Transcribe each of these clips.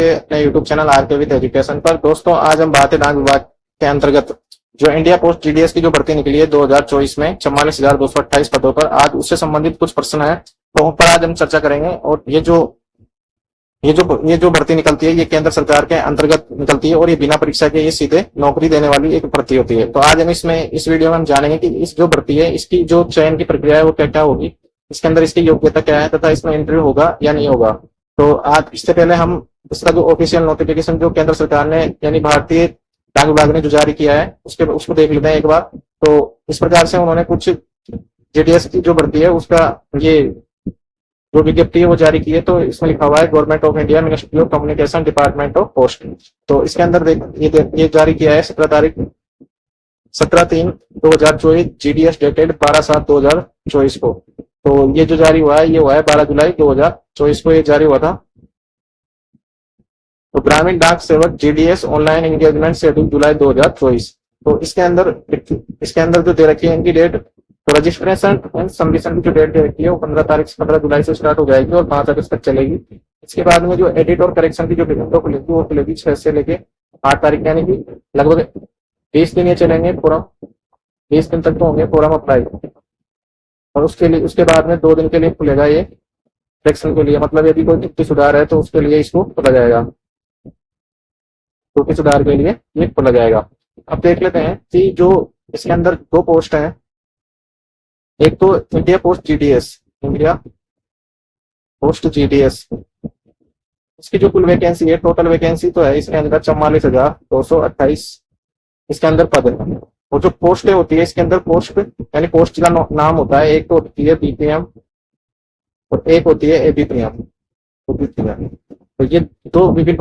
अपने YouTube channel RK with education पर। दोस्तों, आज हम बात है डाक विभाग के अंतर्गत जो इंडिया पोस्ट जीडीएस की जो भर्ती निकली है 2024 में 44,228 पदों पर, आज उससे संबंधित कुछ प्रश्न है तो उन पर आज हम चर्चा करेंगे। और ये जो भर्ती निकलती है ये केंद्र सरकार के अंतर्गत निकलती है और ये बिना परीक्षा के ये सीधे नौकरी देने वाली एक भर्ती होती है। तो आज हम इस वीडियो में हम जानेंगे कि इस जो भर्ती है इसकी जो चयन की प्रक्रिया है वो क्या क्या होगी, इसके अंदर इसकी योग्यता क्या है तथा इसमें इंटरव्यू होगा या नहीं होगा। तो आज इससे पहले हम इसका जो ऑफिशियल नोटिफिकेशन जो केंद्र सरकार ने यानी भारतीय डाक विभाग ने जो जारी किया है उसको देख लेते हैं एक बार। तो इस प्रकार से उन्होंने कुछ जेडीएस की जो भर्ती है उसका ये जो विज्ञप्ति है वो जारी की है। तो इसमें लिखा हुआ है government of India ministry of communication department of post. तो इसके अंदर ये जारी किया है 17/3/2024 जीडीएस डेटेड 12/7/2024 को। तो ये जो जारी हुआ है ये हुआ है 12 जुलाई 2024 को ये जारी हुआ था। तो ग्रामीण डाक सेवक जीडीएस ऑनलाइन एंगेजमेंट शेड्यूल जुलाई 2024। तो इसके अंदर जो दे रखी है इनकी डेट, तो रजिस्ट्रेशन एंड सबमिशन की जो डेट दे रखी है वो 15 जुलाई से स्टार्ट हो जाएगी और 5 अगस्त तक चलेगी। इसके बाद में जो एडिट और करेक्शन की जो विंडो खुलेगी वो खुलेगी 6 से लेके 8 तारीख, यानी कि लगभग 20 दिन ये चलेंगे फोरम, 20 दिन तक तो होंगे फोरम अप्लाई। और उसके बाद में 2 दिन के लिए खुलेगा ये करेक्शन के लिए, मतलब यदि कोई त्रुटि सुधार है तो उसके लिए इसको खोला जाएगा, त्रुटि सुधार के लिए ये खोला जाएगा। अब देख लेते हैं कि जो इसके अंदर 2 पोस्ट हैं, एक तो India post GDS, India post GDS, इसकी जो कुल वैकेंसी है, टोटल वैकेंसी तो है इसके अंदर 44,228 इसके अंदर पद है। और जो पोस्टें होती है इसके अंदर पोस्ट यानी पोस्ट का नाम होता है, एक तो होती है बीपीएम और एक होती है एबीपीएम। तो ये दो विभिन्न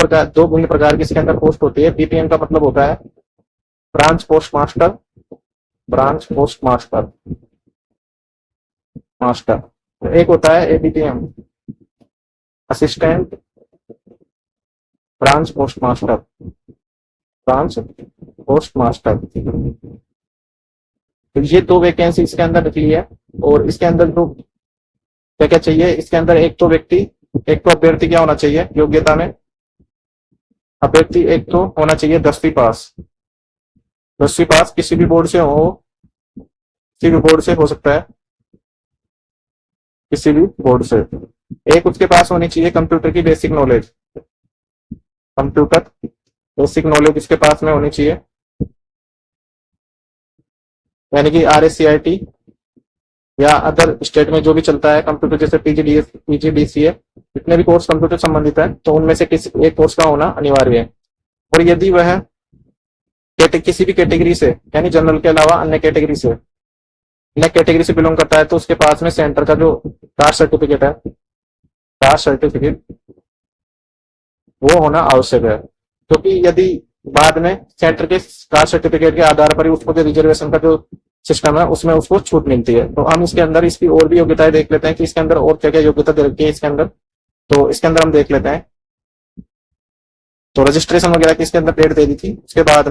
प्रकार की इसके अंदर पोस्ट होती है। बीपीएम का मतलब होता है ब्रांच पोस्ट मास्टर, तो एक होता है ABPM assistant branch post master. तो ये 2 वैकेंसी इसके अंदर निकली है। और इसके अंदर जो क्या क्या चाहिए, इसके अंदर एक तो अभ्यर्थी क्या होना चाहिए योग्यता में, अभ्यर्थी एक तो होना चाहिए 10वीं पास, किसी भी बोर्ड से हो सकता है, किसी भी बोर्ड से। एक उसके पास होनी चाहिए कंप्यूटर की बेसिक नॉलेज, इसके पास में होनी चाहिए, यानी कि RSCIT या अदर स्टेट में जो भी चलता है कंप्यूटर, जैसे PGDCA, जितने भी कोर्स कंप्यूटर संबंधित है तो उनमें से किसी एक कोर्स का होना अनिवार्य है। और यदि वह किसी भी कैटेगरी से, यानी जनरल के अलावा अन्य कैटेगरी से बिलोंग करता है तो उसके पास में सेंटर का जो कास्ट सर्टिफिकेट वो होना आवश्यक है। क्योंकि यदि बाद में सेंटर के कास्ट सर्टिफिकेट के आधार पर ही उसको जो रिजर्वेशन का जो सिस्टम है उसमें उसको छूट मिलती है। तो हम इसके अंदर इसकी और भी योग्यताएं देख लेते हैं कि इसके अंदर और क्या क्या योग्यता दे रखी है इसके अंदर। तो इसके अंदर हम देख लेते हैं। तो रजिस्ट्रेशन वगैरह की इसके अंदर डेट दे दी थी। इसके बाद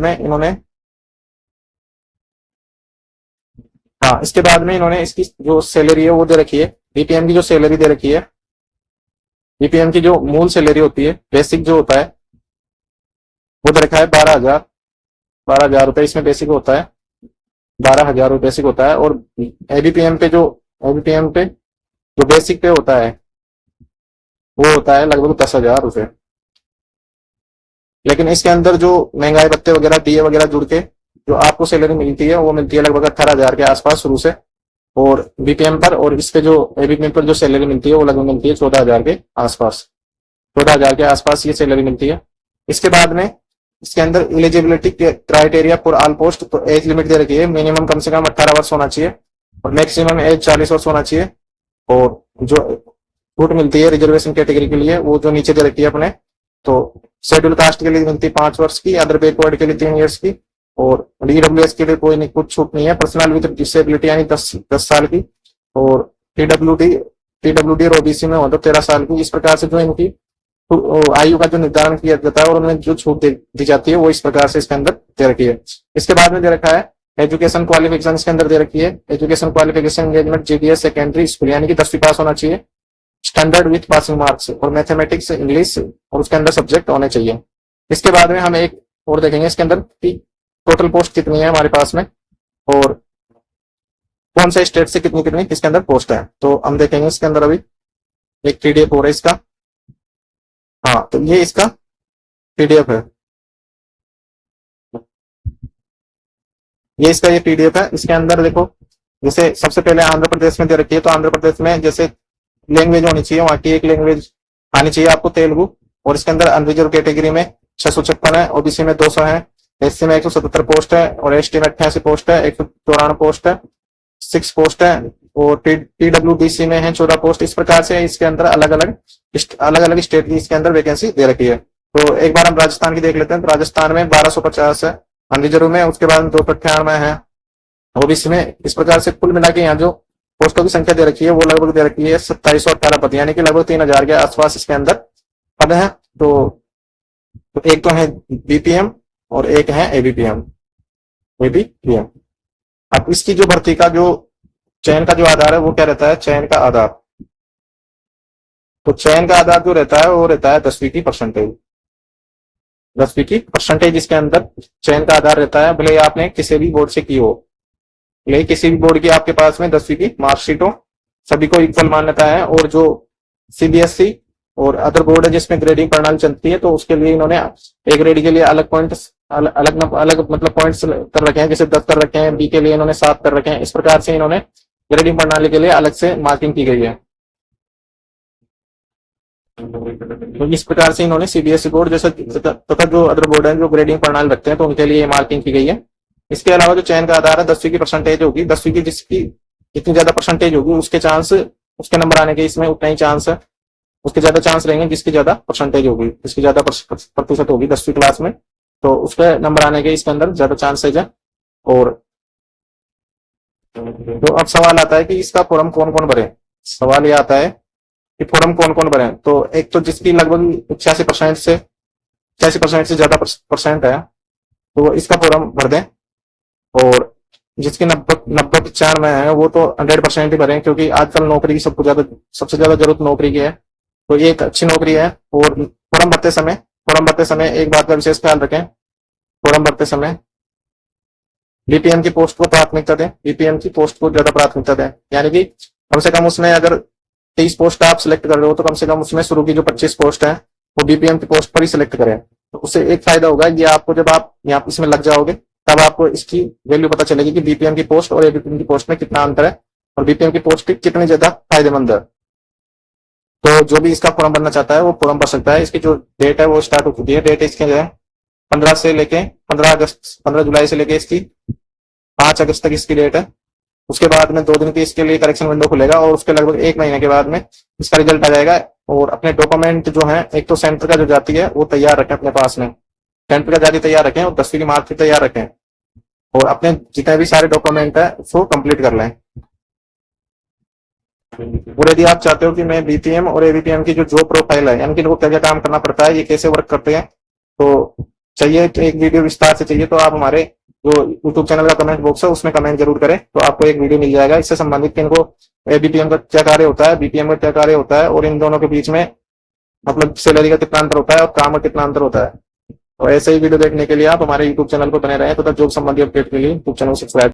में इन्होंने इसकी जो सैलरी है वो दे रखी है, बीपीएम की जो सैलरी दे रखी है, बीपीएम की जो मूल सैलरी होती है, बेसिक जो होता है वो दे रखा है 12,000 रुपए इसमें बेसिक होता है, 12,000 रुपए बेसिक होता है। और एबीपीएम पे जो बेसिक पे होता है वो होता है लगभग 10,000 रुपए। लेकिन इसके अंदर जो महंगाई भत्ते वगैरह डीए वगैरह जुड़ के जो आपको सैलरी मिलती है वो मिलती है लगभग 18,000 के आसपास शुरू से और बीपीएम पर, और इस पे जो एबीपीएम पर जो सैलरी मिलती है वो लगभग मिलती है 14,000 के आसपास ये सैलरी मिलती है। इसके बाद में इसके अंदर eligibility criteria for all post, तो एज लिमिट दे रखी है, मिनिमम कम से कम 18 वर्ष होना चाहिए और मैक्सिमम एज 40 वर्ष होना चाहिए। और जो छूट मिलती है रिजर्वेशन कैटेगरी के लिए वो जो नीचे दे रखी है अपने, तो शेड्यूल कास्ट के लिए मिलती है 5 वर्ष की, अदर बैकवर्ड के लिए 3 इयर्स की, और डीडब्ल्यूएस के लिए कुछ छूट नहीं है, पर्सनल विद डिसेबिलिटी यानी 10 साल की, और पीडब्ल्यूडी और ओबीसी में हो तो 13 साल की। इस प्रकार से जो इनकी आयु का जो निर्धारण किया जाता है और उन्हें जो छूट दी जाती है वो इस प्रकार से इसके अंदर दे रखी है। इसके बाद में दे रखा है एजुकेशन क्वालिफिकेशन, इसके अंदर दे रखी है education qualification engagement GDS secondary school, यानी कि 10वीं पास होना चाहिए, स्टैंडर्ड विथ पासिंग मार्क्स, और मैथमेटिक्स, इंग्लिश और उसके अंदर सब्जेक्ट होने चाहिए। इसके बाद में हम एक और देखेंगे इसके अंदर कि टोटल पोस्ट कितनी है हमारे पास में, और कौन से स्टेट से कितनी कितनी इसके अंदर पोस्ट है। तो हम देखेंगे इसके अंदर अभी एक पीडीएफ हो रहा है इसका। हाँ, तो ये इसका पीडीएफ है, ये पीडीएफ है। इसके अंदर देखो, जैसे सबसे पहले आंध्र प्रदेश में दे रखी है, तो आंध्र प्रदेश में जैसे लैंग्वेज होनी चाहिए, वहां की एक लैंग्वेज आनी चाहिए आपको तेलुगु, और इसके अंदर अनरिजर्व कैटेगरी में 656 है, ओबीसी में 200 है, एससी में 177 पोस्ट है, और एसटी में 88 पोस्ट है, 194 पोस्ट है, 6 पोस्ट है, और पीडब्ल्यूडीसी में है 14 पोस्ट। इस प्रकार से इसके अंदर अलग अलग स्टेट की इसके अंदर वैकेंसी दे रखी है। तो एक बार हम राजस्थान की देख लेते हैं। तो राजस्थान में 1250 है अनरिजर्व में, उसके बाद 298 है ओबीसी में। इस प्रकार से कुल मिला के यहाँ जो पोस्टों की संख्या दे रखी है वो लगभग दे रखी है 2718 पद, यानी कि लगभग 3000 के आसपास इसके अंदर पद है। तो एक तो है बीपीएम और एक है एबीपीएम। अब इसकी जो भर्ती का जो चयन का जो आधार है वो क्या रहता है, चयन का आधार। तो चयन का आधार जो रहता है वो रहता है 10वीं की परसेंटेज। 10वीं की परसेंटेज इसके अंदर चयन का आधार रहता है, भले आपने किसी भी बोर्ड से की हो, भले किसी भी बोर्ड की आपके पास में 10वीं की मार्कशीट हो, सभी को इक्वल मान्यता है। और जो सीबीएसई और अदर बोर्ड है जिसमें ग्रेडिंग प्रणाली चलती है, तो उसके लिए इन्होंने ए ग्रेड के लिए अलग पॉइंट अलग मतलब पॉइंट्स कर रखे हैं, जैसे 10 कर रखे हैं, बी के लिए इन्होंने 7 कर रखे हैं। इस प्रकार से इन्होंने ग्रेडिंग प्रणाली के लिए अलग से मार्किंग की गई है। तो इस प्रकार से इन्होंने सीबीएसई बोर्ड जैसे तथा जो अदर बोर्ड है जो ग्रेडिंग प्रणाली रखते हैं, तो उनके लिए मार्किंग की गई है। इसके अलावा जो चयन का आधार है 10वीं की परसेंटेज होगी। 10वीं की जिसकी जितनी ज्यादा परसेंटेज होगी उसके चांस, उसके नंबर आने के इसमें उतना ही चांस है, उसके ज्यादा चांस रहेंगे जिसकी ज्यादा परसेंटेज होगी, जिसकी ज्यादा प्रतिशत होगी 10वीं क्लास में, तो उसके नंबर आने के इसके अंदर ज्यादा चांसेज है। और तो अब सवाल आता है कि इसका फॉर्म कौन कौन भरे। सवाल ये आता है कि फॉर्म कौन कौन भरे। तो एक तो जिसकी लगभग 86% से ज्यादा परसेंट है, तो इसका फॉर्म भर दें। और जिसकी 90-95 में है वो तो 100% ही भरें, क्योंकि आजकल नौकरी की सबसे ज्यादा जरूरत नौकरी की है, तो ये एक अच्छी नौकरी है। और फॉर्म भरते समय एक बात का विशेष ख्याल रखें, फॉर्म भरते समय बीपीएम की पोस्ट को प्राथमिकता दें, बीपीएम की पोस्ट को ज्यादा प्राथमिकता दें। यानी कि कम से कम उसमें अगर 23 पोस्ट आप सिलेक्ट कर रहे हो, तो कम से कम उसमें शुरू की जो 25 पोस्ट है वो बीपीएम की पोस्ट पर ही सिलेक्ट करें। तो उससे एक फायदा होगा, ये आपको जब आप यहाँ इसमें लग जाओगे तब आपको इसकी वैल्यू पता चलेगी कि बीपीएम की पोस्ट और एबीपीएम की पोस्ट में कितना अंतर है, और बीपीएम की पोस्ट कितनी ज्यादा फायदेमंद है। तो जो भी इसका फॉर्म भरना चाहता है वो फॉर्म भर सकता है। इसकी जो डेट है वो स्टार्ट हो चुकी है। डेट इसके जो है 15 जुलाई से लेके इसकी 5 अगस्त तक इसकी डेट है। उसके बाद में 2 दिन की इसके लिए करेक्शन विंडो खुलेगा, और उसके लगभग 1 महीने के बाद में इसका रिजल्ट आ जाएगा। और अपने डॉक्यूमेंट जो है, एक तो सेंटर का जो जाती है वो तैयार रखें अपने पास में, सेंटर का जाती तैयार रखें, और 10वीं की मार्कशीट तैयार रखें, और अपने जितने भी सारे डॉक्यूमेंट है उसको कंप्लीट कर लें। और यदि आप चाहते हो कि मैं बीपीएम और एबीपीएम की जो जॉब प्रोफाइल है, यानी कि लोग क्या क्या काम करना पड़ता है, ये कैसे वर्क करते हैं, तो चाहिए तो एक वीडियो विस्तार से चाहिए, तो आप हमारे जो यूट्यूब चैनल का कमेंट बॉक्स है उसमें कमेंट जरूर करें, तो आपको एक वीडियो मिल जाएगा इससे संबंधित। इनको एबीपीएम का क्या कार्य होता है, बीपीएम का क्या कार्य होता है, और इन दोनों के बीच में मतलब सैलरी का कितना अंतर होता है और काम का कितना अंतर होता है। और ऐसे ही वीडियो देखने के लिए आप हमारे यूट्यूब चैनल पर बने रहें, तथा जॉब संबंधी अपडेट के लिए यूट्यूब चैनल सब्सक्राइब